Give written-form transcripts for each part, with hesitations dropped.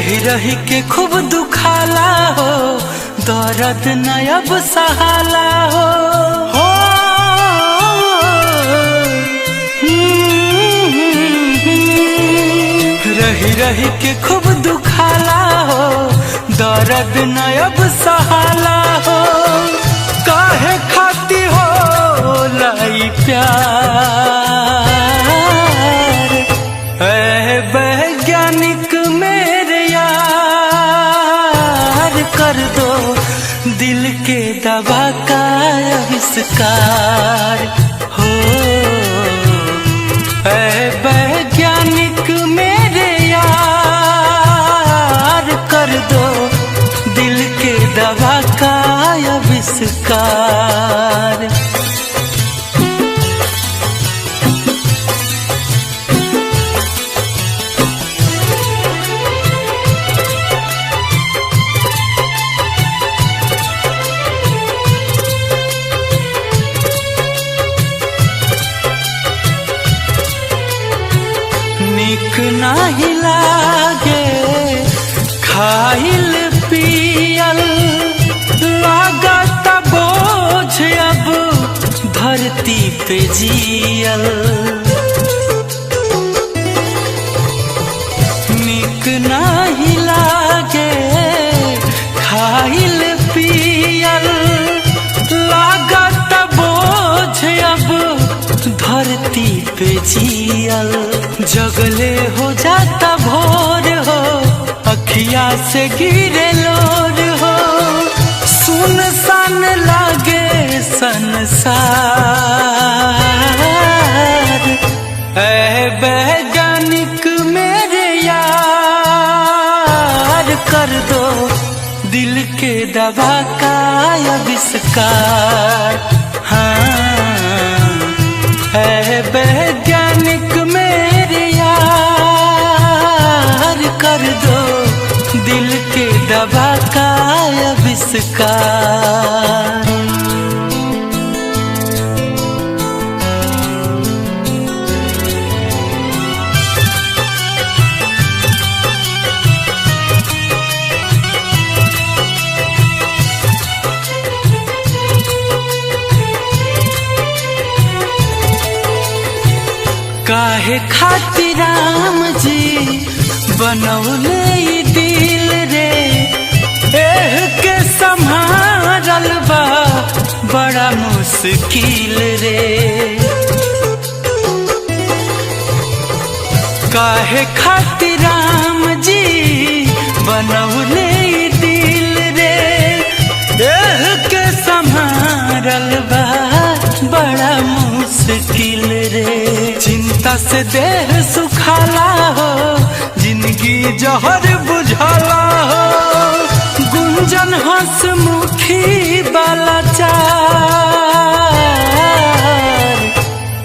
रही रही के खूब दुखाला हो, दर्द न अब सहाला हो। रही रही के खूब दुखाला हो, दर्द न अब सहाला हो। काहे खाती हो लाई प्यार, ऐ वैज्ञानिक मेरे यार, कर दो दिल के दवा का आविष्कार हो। ऐ वैज्ञानिक मेरे यार, कर दो दिल के दवा का आविष्कार। निक नाही लागे खाइल पियल, लागत बोझ अब धरती पे जियल। निक नाही लागे खाइल पियल, लागत बोझ अब धरती पे जियल। जगले हो जाता भोर हो, अखिया से गिरे लोर हो। सुनसान लागे संसार, ऐ वैज्ञानिक मेरे यार, कर दो दिल के दवा का आविष्कार। हाँ, ऐ वैज्ञानिक मेरे यार, कर दो दिल के दवा का आविष्कार। काहे खातिर राम जी बनौले ई दिल रे, एह के संभारल बा बड़ा मुश्किल रे। काहे खातिर राम जी बनौले ई दिल रे, एह के संभारल बा बड़ा मुश्किल रे। चिंता से देह सुखाला हो, जिंदगी जहर बुझाला हो। गुंजन हंसमुखी वाला चार,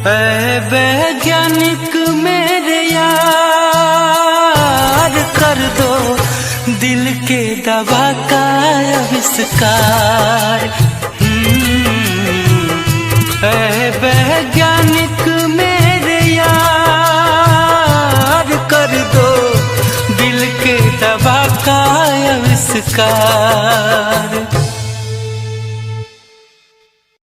ऐ वैज्ञानिक मेरे यार, कर दो दिल के दवा का आविष्कार। ऐ वैज्ञानिक मेरे यार, कर दो दिल के दवा का आविष्कार।